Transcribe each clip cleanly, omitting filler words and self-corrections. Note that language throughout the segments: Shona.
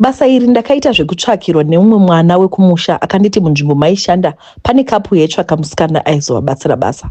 Basa iri ndakaita zvekutsvakirwa neumwe mwana wekumusha akanditi munzvimbo maishanda pane kapu yaitsvaka musikana aizovabatsira basa.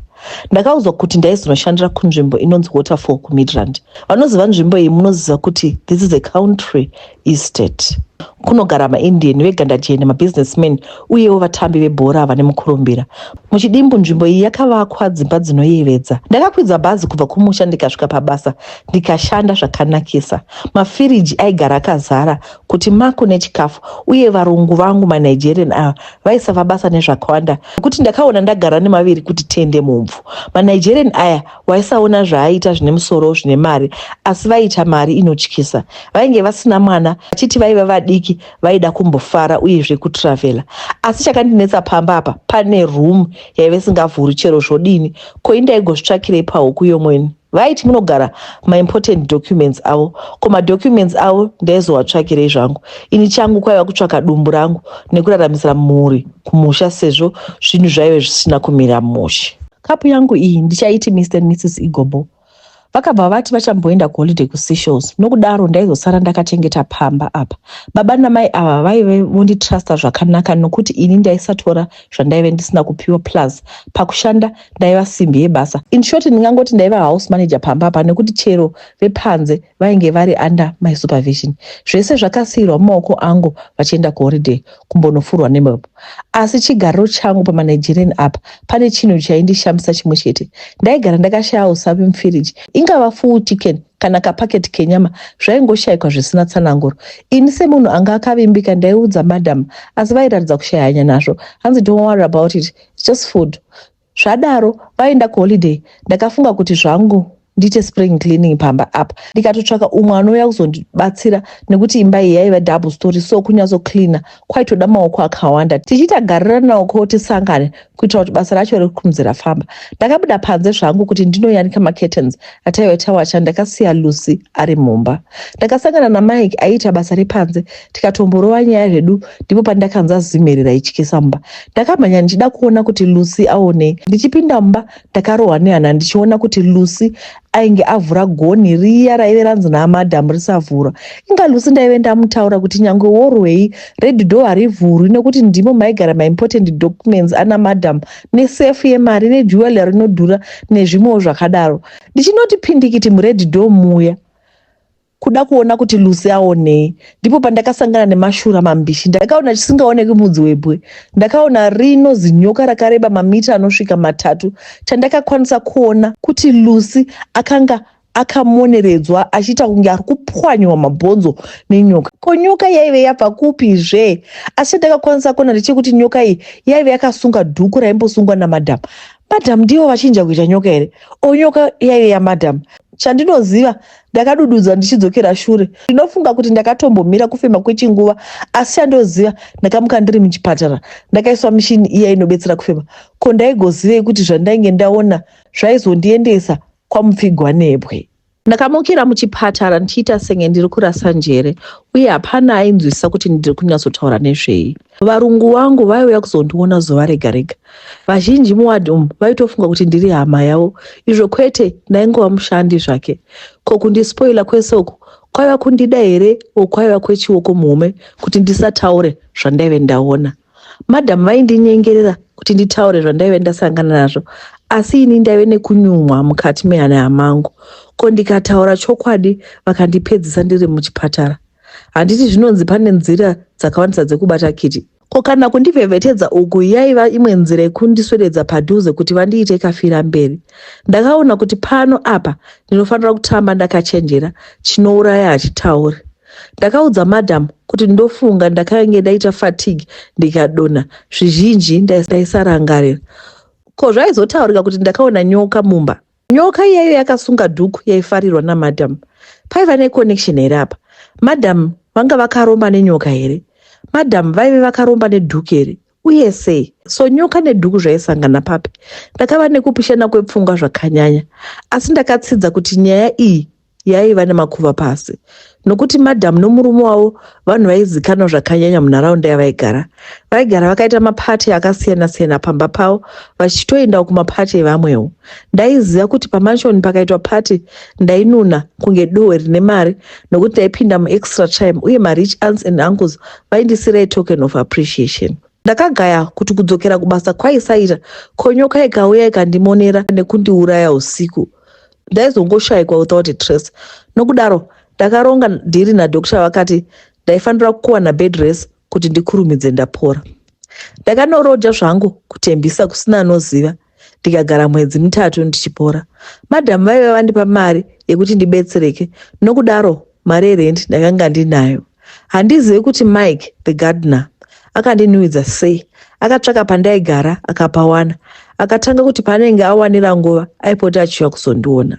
Ndakaudzwa kuti ndaizonoshandira kunzvimbo inonzi Waterfall kuMidrand. Vanoziva nzvimbo iyi munoziva kuti this is a country estate. Kunogara maIndian vegandajeni mabusinessmen uyewo vatambi vebhora vane mukurumbira. Muchidimbu nzvimbo iyi yakavakwa dzimba dzinoyevedza. Ndakakwidza bhazi kubva kumusha ndikasvika pabasa ndikashanda zvakanakisa. Mafiriji aigara akazara kuti mako nechikafu uye varungu vangu maNigerian ava vaisava basa nezvakawanda kuti ndakaona ndagara nemaviri kuti tende mubvu. MaNigerian aya waisaona zvaaita zvine musoro zvine mari asi vaita mari inotyisa. Vainge vasina mwana vachiti vaiva vadiki vaida kumbofara uyezve kutravela. Asi chakandinetsa pamba apa pane room yaive singavhuri chero zvodini ko indaigozvitsvakirei pahuku yomweni. Vaiti munogara maimportant documents avo ko madocuments avo ndaizovatsvakirei zvangu. Ini changu kwaiva kutsvaka dumbu rangu nekuraramisira mhuri kumusha sezvo zvinhu zvaive zvisina kumira mushe. Kapu yangu iyi ndichaiti Mr. and Mrs. Igombo. Vakabva vati vachamboenda kuholiday kuSeychelles. Nokudaro ndaizosara ndakachengeta pamba apa. Baba namai ava vaive vonditrasta zvakanaka nokuti ini ndaisatora zvandaive ndisina kupiwa plus pakushanda ndaiva simbi yebasa. In short ndingangoti ndaiva house manager pamba apa nekuti chero vepanze vainge vari under my supervision. Zvese zvakasiyirwa mumaoko angu vachienda kuholiday kumbonofurwa nemhepo. Asi chigariro changu pamaNigerian apa pane chinhu chaindishamisa chimwe chete. Ndaigara ndakashaya usavi mufiriji. Ingava full chicken kana kapaketi kenyama zvaingoshayikwa zvisina tsananguro. Ini semunhu anga akavimbika ndaiudza madam asi vairatidza kushayanya nazvo. Hanzi don't worry about it, it's just food. Zvadaro vaenda kuholiday ndakafunga kuti zvangu ndiite spring cleaning pamba apa. Ndikatotsvaka umwe anouya kuzondibatsira nekuti imba iyi yaiva double story so kunyatsoklina kwaitoda maoko akawanda. Tichiita garira naoko tisangane kuitira kuti basa racho rikumzira famba. Ndakabuda panze zvangu kuti ndinoyanika macurtains ataiva tawacha ndakasiya Lucy ari mumba. Ndakasangana naMike aiita basa repanze tikatomborova nyaya zvedu ndipo pandakanza zimheri raityisa mumba. Ndakamhanya ndichida kuona kuti Lucy aonei. Ndichipinda mumba ndakarohwa nehana ndichiona kuti Lucy ainge avhura goni riya raive ranzi namadhamu risavhura. Inga Lucy ndaive ndamutaura kuti nyangwe worwei red door harivhurwi nekuti ndimo maigara maimportant documents ana madhamu nesefu yemari nejewelry rinodhura nezvimwewo zvakadaro. Ndichinoti pindikiti mured door muya kuda kuona kuti Lucy aonei. Ndipo pandakasangana nemashura mambishi. Ndakaona chisingaoneki mudzi webwe. Ndakaona rino zinyoka rakareba mamita anosvika 3 chandakakwanisa kuona kuti Lucy akanga akamoneredzwa achiita kunge ari kupwanywa mabhonzo nenyoka. Ko nyoka yaive yabva kupizve? Asi ndakakwanisa kuona ndechekuti nyoka iyi yaive yakasunga dhuku raimbosungwa namadhamu. Madhamu ndivo vachinja kuita nyoka here? Nyoka yaive yamadhamu. Chandinoziva ndakadududza ndichidzokera shure. Ndinofunga kuti ndakatombomira kufema kwechinguva asi chandoziva ndakamuka ndiri muchipatara ndakaiswa mishini iya inobetsera kufema. Ko ndaigozivei kuti zvandainge ndaona zvaizondiendesa kwamupfigwa nebwe. Ndakamukira muchipatara ndichiita senge ndiri kurasa njere uye hapana ainzwisisa kuti ndiri kunyatsotaura nezvei. Varungu vangu vaiuya kuzondiona zuva rega rega. Vazhinji muwadi umu vaitofunga kuti ndiri hama yavo, izvo kwete ndaingova mushandi zvake. Ko kundispoila kwese uku kwaiva kundida here kwaiva kwechioko muhomwe kuti ndisataure zvandaive ndaona. Madhamu vaindinyengerera kuti nditaure zvandaive ndasangana nazvo asi ini ndaive nekunyumwa mukati mehana yamangu. Ko ndikataura chokwadi vakandipedzisa ndiri muchipatara. Handiti zvinonzi pane nzira dzakawandisa dzekubata kiti. Ko kana kundivhevhetedza uku yaiva imwe nzira yekundiswededza padhuze kuti vandiite kafira mberi. Ndakaona kuti pano apa ndinofanira kutamba ndakachenjera chinouraya hachitauri. Ndakaudza madhamu kuti ndofunga ndakange ndaita fatigue ndikadonha zvizhinji ndaisarangarira. Ko zvaizotaurika kuti ndakaona nyoka mumba. Nyoka iyayo yakasunga dhuku yaifarirwa namadhamu. Paiva neconnection here apa. Madhamu vanga vakaromba nenyoka here? Madhamu vaive vakaromba nedhuku here? Uye sei? So nyoka nedhuku zvaisangana papi? Ndakava nekupishana kwepfungwa zvakanyanya. Asi ndakatsidza kuti nyaya iyi yaiva nemakuva pasi, nokuti madhamu nomurume wavo vanhu vaizikanwa zvakanyanya munharaunda yavaigara. Vaigara vakaita mapati akasiyana-siyana pamba pavo, vachitoendawo kumapati evamwewo. Ndaiziva kuti pamashoni pakaitwa pati ndainuna kunge dohwe rine mari, nokuti ndaipinda muextra time uye marich aunts and uncles vaindisirai token of appreciation. Ndakagaya kuti kudzokera kubasa kwaisaita, konyoka ikauya ikandimonera nekundiuraya usiku. Ndaizongoshayikwa without a trace. Nokudaro ndakaronga ndiri nadhokta vakati ndaifanira kuwana bed rest kuti ndikurumidze ndapora. Ndakanorodya zvangu kutembisa kusina anoziva, ndikagara mwedzi mitatu ndichipora. Madhamu vaiva vandipa mari yekuti ndibetsereke, nokudaro mari yerent ndakanga ndinayo. Handizivi kuti Mike the gardener akandinuhwidza sei. Akatsvaka pandaigara akapawana, akatanga kuti panenge awanira nguva aipota achiuya kuzondiona.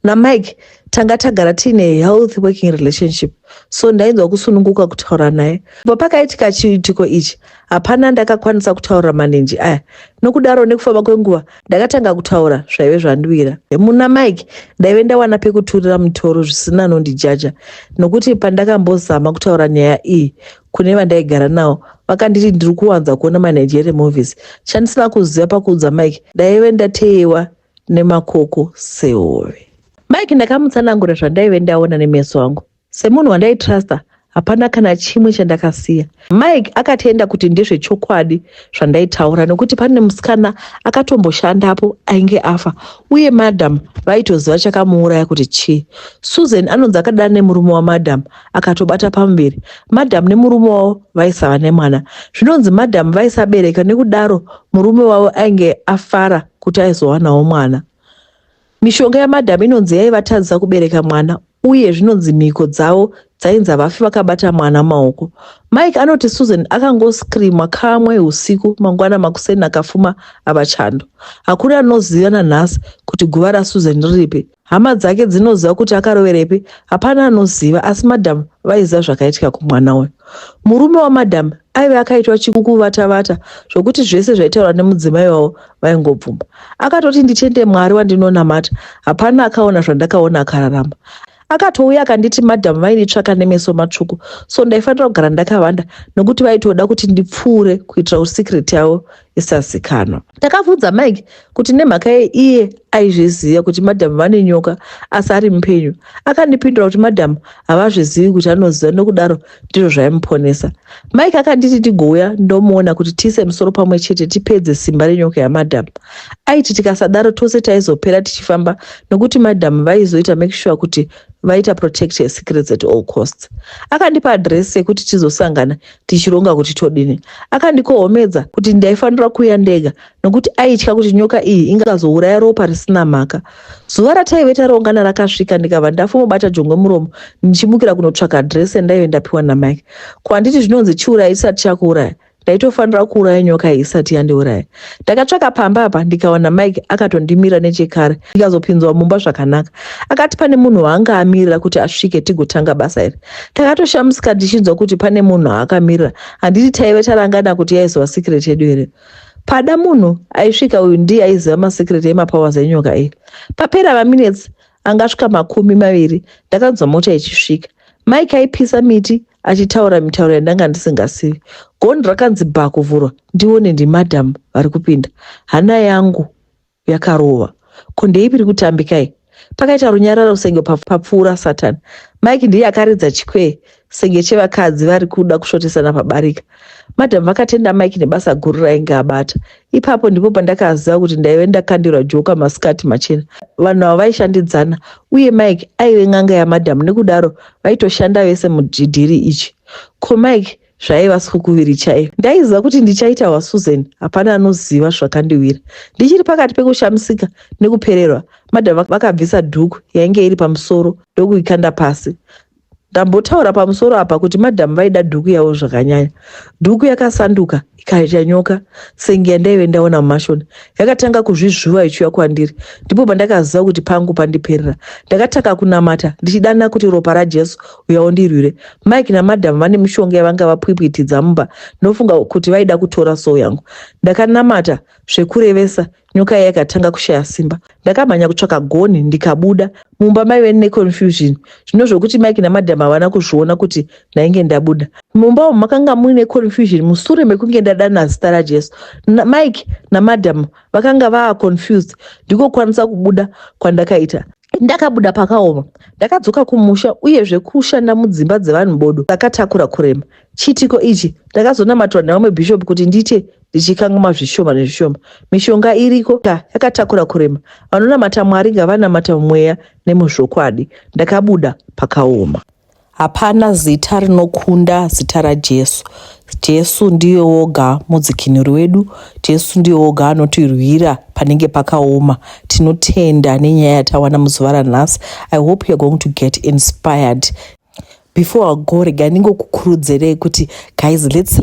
NaMike tanga tagara tiine healthy working relationship, so ndainzwa kusununguka kutaura naye. Kubva pakaitika chiitiko ichi, hapana ndakakwanisa kutaura manenji aya. Nokudaro nekufamba kwenguva ndakatanga kutaura zvaive zvandiwira. Muna Mike ndaive ndawana pekuturira mutoro zvisina anondijaja, nokuti pandakambozama kutaura nyaya iyi kune vandaigara navo vakanditi ndiri kuwanza kuona maNigeria movies. Chandisina kuziva pakuudza Mike ndaive ndateyiwa nemakoko sehove. Mike ndakamutsanangura zvandaive ndaona nemeso angu. Semunhu wandaitrasta, hapana kana chimwe chandakasiya. Mike akatenda kuti ndezvechokwadi zvandaitaura, nokuti pane musikana akatomboshandapo ainge afa, uye madhamu vaitoziva chakamuuraya kuti chii. Susan anonzi akadana nemurume wamadhamu akatobata pamuviri. Madhamu nemurume wavo vaisava nemwana. Zvinonzi madhamu vaisabereka, nekudaro murume wavo ainge afara kuti aizowanawo mwana. Mishonga yamadhamu inonzi yaivatadzisa kubereka mwana, uye zvinonzi mhiko dzavo dzainzi havafi vakabata mwana maoko. Mike anoti Susan akangoskrimwa kamwe usiku, mangwana makuseni akafuma avachando. Hakuna anoziva nanhasi kuti guva raSusan riripi. Hama dzake dzinoziva kuti akaroverepi, hapana anoziva, asi madhamu vaiziva zvakaitika kumwana uyu. Murume wamadhamu aive akaitwa chikukuvata-vata zvokuti zvese zvaitaurwa nemudzimai wavo vaingobvuma. Akatoti nditende Mwari wandinonamata, hapana akaona zvandakaona akararama. Akatouya akanditi madhamu vainditsvaka nemeso matsvuku, so ndaifanira kugara ndakavanda, nokuti vaitoda kuti ndipfuure kuitira kuti secret yavo isazikanwa. Ndakabvunza Mike kuti nemhaka iye aizviziva kuti madhamu vane nyoka asi ari mupenyu. Akandipindura kuti madhamu havazvizivi kuti anoziva, nokudaro ndizvo zvaimuponesa. Mike akanditi tigouya ndomuona kuti tiise musoro pamwe chete tipedze simba renyoka yamadhamu. Aiti tikasadaro tose taizopera tichifamba, nokuti madhamu vaizoita make sure kuti vaita protect your secrets at all costs. Akandipa adresi yekuti tizosangana tichironga kuti todini. Akandikohomedza kuti ndaifanira kuuya ndega, nokuti aitya kuti nyoka iyi ingazouraya ropa risina mhaka. Zuva rataive taroungana rakasvika, ndikabva ndafumobata jongwe muromo ndichimukira kunotsvaka adresi yandaive ndapiwa naMike. Kwanditi zvinonzi chiuraya isati chakuuraya, ndaitofanira kuuraya nyoka isati yandiuraya. Ndakatsvaka pamba apa ndikawana Mike akatondimira nechekare, ndikazopinzwa mumba zvakanaka. Akati pane munhu waanga amirira kuti asvike tigotanga basa iri. Takatoshamusika ndichinzwa kuti pane munhu akamirira, handiti taive tarangana kuti yaizova secret yedu here. Pada munhu aisvika uyu ndiye aiziva masekret emapowers enyoka iyi. Papera maminutes angasvika 20 ndakanzwa mota ichisvika. Mike aipisa miti achitaura mitauro yandanga ndisingasivi. Gonhi rakanzi bha kuvhurwa ndione ndimadhamu vari kupinda. Hana yangu yakarova. Ko ndeipiri kutambikai? Pakaita runyararo senge papfuura Satani. Mike ndiye akaridza chikwee senge chevakadzi vari kuda kusvotesana pabarika. Madhamu vakatenda Mike nebasa guru rainge abata. Ipapo ndipo pandakaziva kuti ndaive ndakandirwa joka masikati machena. Vanhu ava vaishandidzana, uye Mike aive n'anga yamadhamu, nekudaro vaitoshanda vese mudhidhiri ichi. Ko Mike zvaiva sikukuviri chaivo. Ndaiziva kuti ndichaita waSusan, hapana anoziva zvakandiwira. Ndichiri pakati pekushamisika nekupererwa, madhamu vakabvisa dhuku yainge iri pamusoro ndokuikanda pasi. Ndambotaura pamusoro apa kuti madhamu vaida dhuku yavo zvakanyanya. Dhuku yakasanduka ikaita nyoka senge yandaive ndaona mumashoni. Yakatanga kuzvizvuva ichiuya kwandiri. Ndipo pandakaziva kuti pangu pandiperera. Ndakataka kunamata ndichidana kuti ropa raJesu uyawo ndirwire. Mike namadhamu vane mishonga yavanga vapwipwitidza mumba, nofunga kuti vaida kutora soul yangu. Ndakanamata zvekurevesa nyoka yakatanga kushaya simba. Ndakamhanya kutsvaka gonhi ndikabuda. Mumba maive neconfusion. Zvino zvokuti Mike namadam havana kuzviona kuti ndainge ndabuda. Mumba umu makanga muine confusion mushure mekunge ndadana zita raJesu. Mike namadam vakanga vaa confused. Ndiko kwanisa kubuda kwandakaita. Ndakabuda pakaoma. Ndakadzoka kumusha uyezve kushanda mudzimba dzevanhu bodo dzakatakura kurema. Chitiko ichi ndakazonamatwa navamwe bishop kuti ndiite ndichikangama zvishoma nezvishoma. Mishonga iriko yakatakura kurema. Vanonamata Mwari ngavanamata mumweya nemuzvokwadi. Ndakabuda pakaoma. Hapana zita rinokunda zita raJesu. Jesu ndiye woga mudzikinuri wedu. Jesu ndiye woga anotirwira panenge pakaoma. Tinotenda nenyaya yatawana muzuva ranhasi. I hope you're going to get inspired. Before I go, rega ndingokukurudzirei kuti guys, let's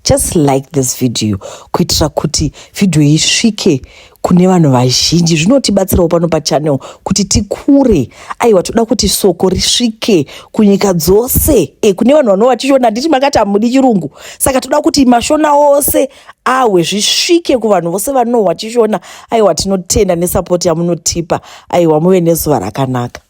just like this video kuitira kuti video isvike kune vanhu vazhinji. Zvinotibatsirawo pano pachannel kuti tikure. Aiwa, toda kuti soko risvike kunyika dzose, kune vanhu vanova vachishona. Handiti makati hamudi chirungu, saka toda kuti mashona ose awe zvisvike kuvanhu vose vanova vachishona. Aiwa, tinotenda nesapoti yamunotipa. Aiwa, muve nezuva rakanaka.